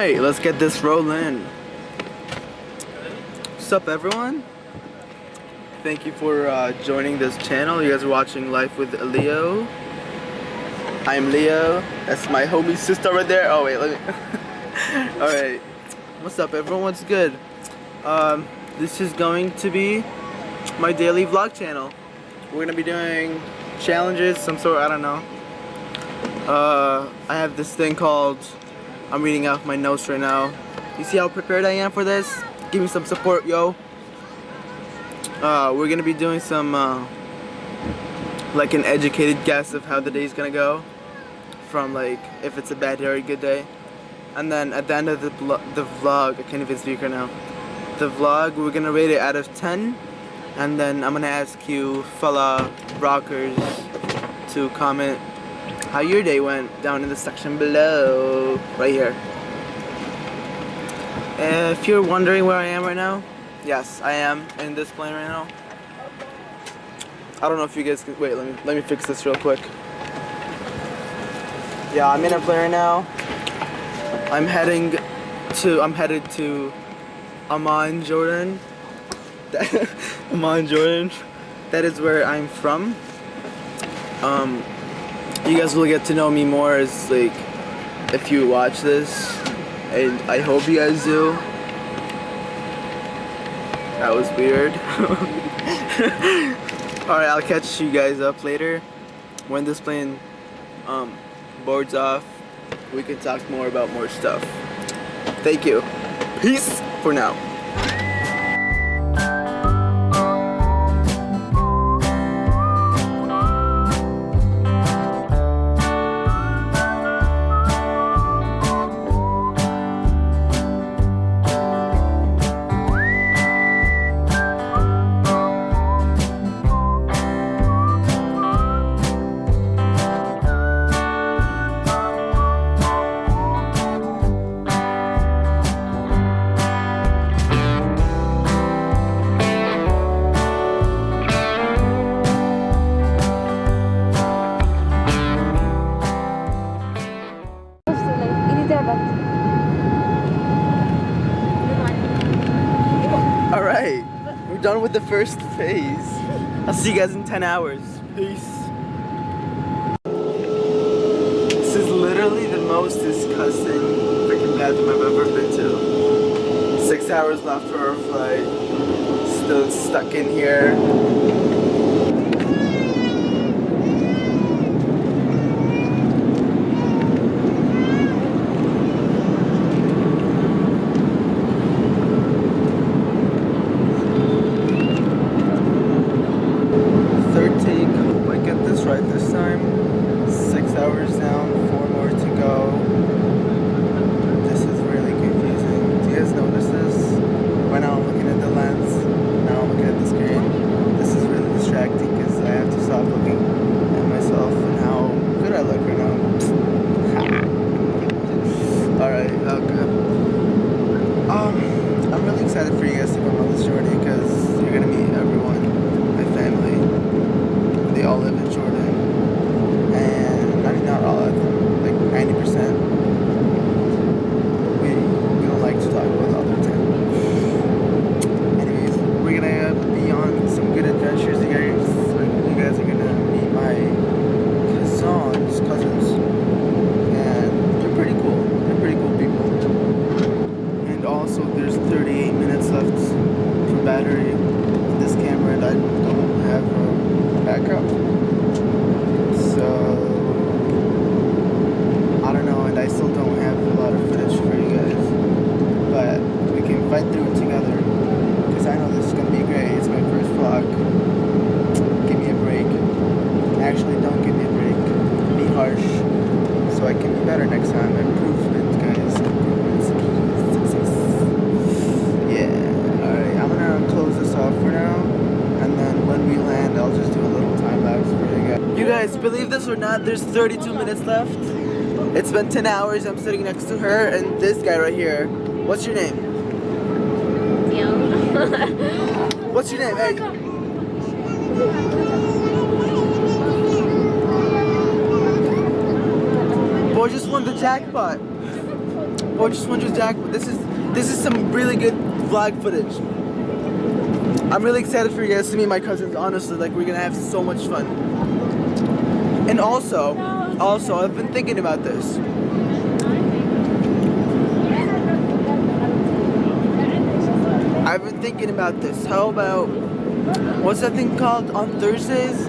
Alright, let's get this rolling. What's up, everyone? Thank you for joining this channel. You guys are watching Life with Leo. I'm Leo. That's my homie sister right there. Oh wait, let me Alright. What's up, everyone? What's good? This is going to be my daily vlog channel. We're gonna be doing challenges, some sort, I don't know. I have this thing called, I'm reading off my notes right now. You see how prepared I am for this? Give me some support, yo. We're gonna be doing some, like an educated guess of how the day's gonna go. From like, if it's a bad day or a good day. And then at the end of the vlog, I can't even speak right now. The vlog, we're gonna rate it out of 10. And then I'm gonna ask you fella rockers to comment how your day went down in the section below, right here. If you're wondering where I am right now, yes, I am in this plane right now. I don't know if you guys can, wait, let me fix this real quick. Yeah, I'm in a plane right now. I'm headed to Amman, Jordan. Amman, Jordan. That is where I'm from. You guys will get to know me more as like if you watch this, and I hope you guys do. That was weird. Alright, I'll catch you guys up later when this plane boards off. We can talk more about more stuff. Thank you. Peace for now. Alright, we're done with the first phase. I'll see you guys in 10 hours. Peace. This is literally the most disgusting freaking bathroom I've ever been to. 6 hours left for our flight. Still stuck in here. Right this time. 6 hours down, 4 more to go. This is really confusing. Do you guys notice this? Right now I'm looking at the lens. Now I'm looking at the screen. This is really distracting because I have to stop looking at myself and how good I look right now. Alright, okay. I'm really excited for you guys to go on this journey because you're gonna meet everyone, my family. They all live in Jordan, and I mean not all of them, like 90%. We don't like to talk about the other 10. Anyways, we're gonna be on some good adventures. You guys are gonna meet my cousins, and they're pretty cool. They're pretty cool people. And also, there's 38 minutes left for battery in this camera, and I don't have backup, so I don't know, and I still don't have a lot of footage for you guys, but we can fight through it together because I know this is gonna be great. It's my first vlog. Give me a break. Actually, don't give me a break. Be harsh so I can be better next time. Improvement, guys. Improvement. Success. Yeah. Alright, I'm gonna close this off for now. And then when we land, I'll just do a little time lapse for you guys. You guys, believe this or not, there's 32 minutes left. It's been 10 hours. I'm sitting next to her and this guy right here. What's your name? What's your name? Hey. Boy just won the jackpot. just want you Jack. This is some really good vlog footage. I'm really excited for you guys to meet my cousins. Honestly, like we're gonna have so much fun. And also, I've been thinking about this. How about, what's that thing called on Thursdays,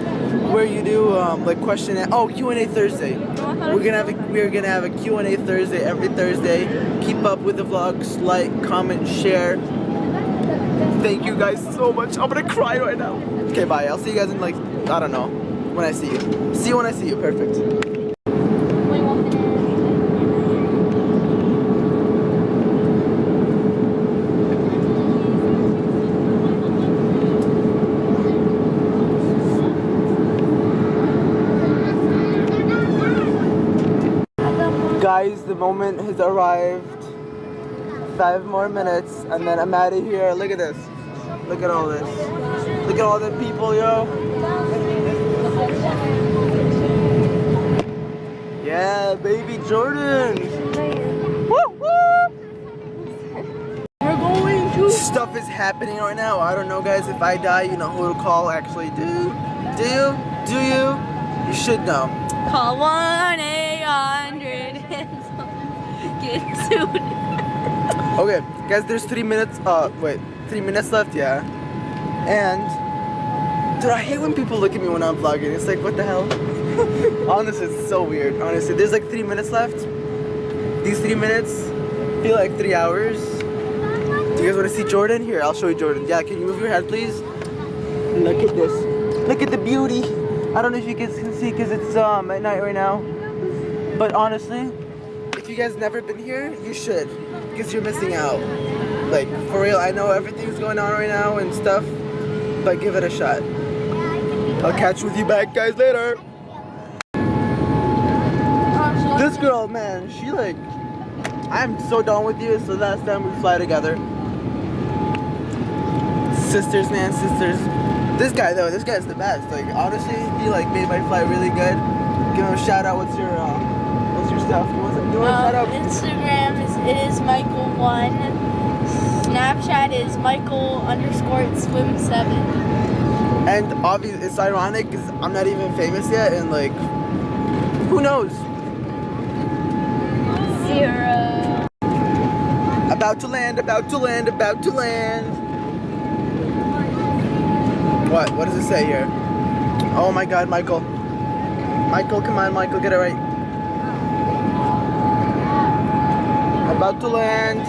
where you do like question and Q&A Thursday. We're gonna have a Q&A Thursday every Thursday. Keep up with the vlogs, like, comment, share. Thank you guys so much. I'm gonna cry right now. Okay, bye. I'll see you guys in like, I don't know, when I see you. See you when I see you. Perfect. Guys, the moment has arrived. 5 more minutes and then I'm out of here. Look at this. Look at all this. Look at all the people, yo. Yeah, baby Jordan. Woo woo. We're going to. Stuff is happening right now. I don't know, guys. If I die, you know who to call. Actually, do you? Do you? You should know. Call 1-800 get sued. Okay, guys, there's 3 minutes, 3 minutes left, yeah. And, dude, I hate when people look at me when I'm vlogging. It's like, what the hell? Honestly, it's so weird. Honestly, there's like 3 minutes left. These 3 minutes feel like 3 hours. Do you guys want to see Jordan? Here, I'll show you Jordan. Yeah, can you move your head, please? Look at this. Look at the beauty. I don't know if you guys can see because it's at night right now. But honestly, if you guys never been here, you should. Because you're missing out. Like, for real, I know everything's going on right now and stuff, but give it a shot. I'll catch with you back, guys, later. This girl, man, she like, I'm so done with you. It's the last time we fly together. Sisters, man, sisters. This guy, though, this guy's the best. Like, honestly, he like made my flight really good. Give him a shout out. What's your stuff? You want to shout out? Instagram is Michael1. Snapchat is Michael_swim7. And obviously, it's ironic because I'm not even famous yet, and like, who knows? 0. About to land, about to land, about to land. What does it say here? Oh my God, Michael. Michael, come on, Michael, get it right. About to land.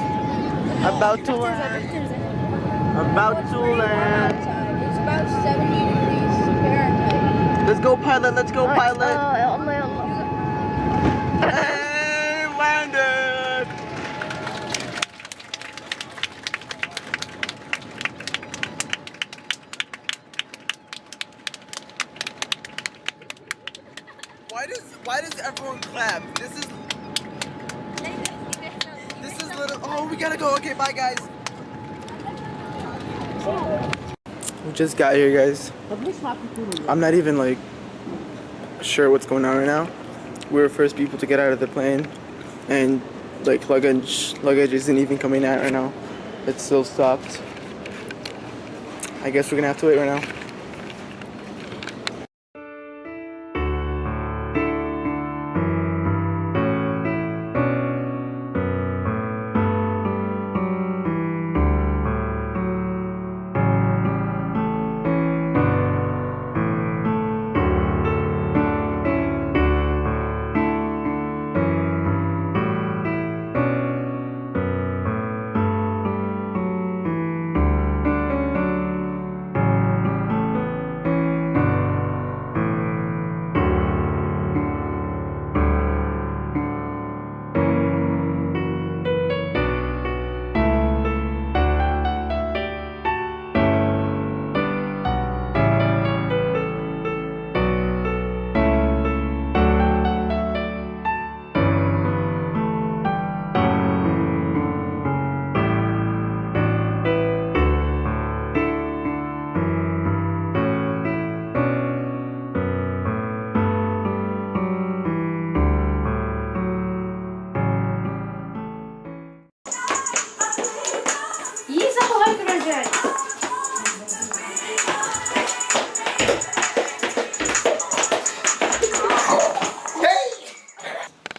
About to land. About to land. It's about 70 degrees Fahrenheit. Let's go, pilot. Let's go, pilot. Hey, landed. Why does everyone clap? This is little. Oh, we gotta go. Okay, bye, guys. We just got here, guys. I'm not even like sure what's going on right now. We were the first people to get out of the plane, and like luggage isn't even coming out right now. It's still stopped. I guess we're gonna have to wait right now.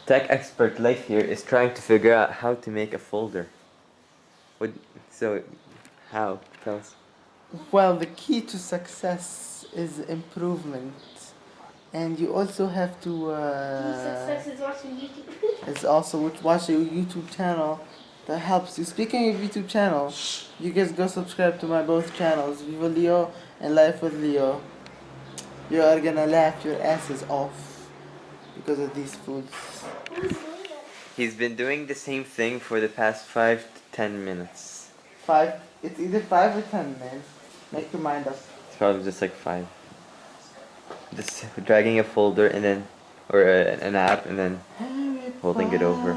Tech expert Life here is trying to figure out how to make a folder. How? Tell us. Well, the key to success is improvement, and you also have to. Success is watching YouTube. It's also watch a YouTube channel that helps you. Speaking of YouTube channel, you guys go subscribe to my both channels, Viva Leo and Life with Leo. You are gonna laugh your asses off because of these foods. He's been doing the same thing for the past 5 to 10 minutes. It's either 5 or 10, man. Make your mind up. It's probably just like 5. Just dragging a folder and then, or an app and then holding it over.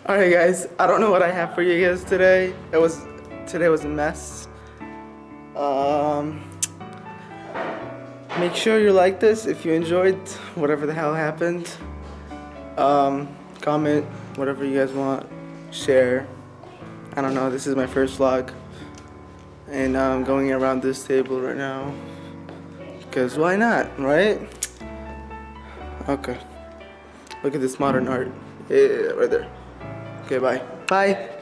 Alright guys, I don't know what I have for you guys today. Today was a mess. Make sure you like this if you enjoyed whatever the hell happened. Comment whatever you guys want. Share. I don't know, this is my first vlog. And I'm going around this table right now. Because why not, right? Okay. Look at this modern art. Yeah, right there. Okay, bye. Bye.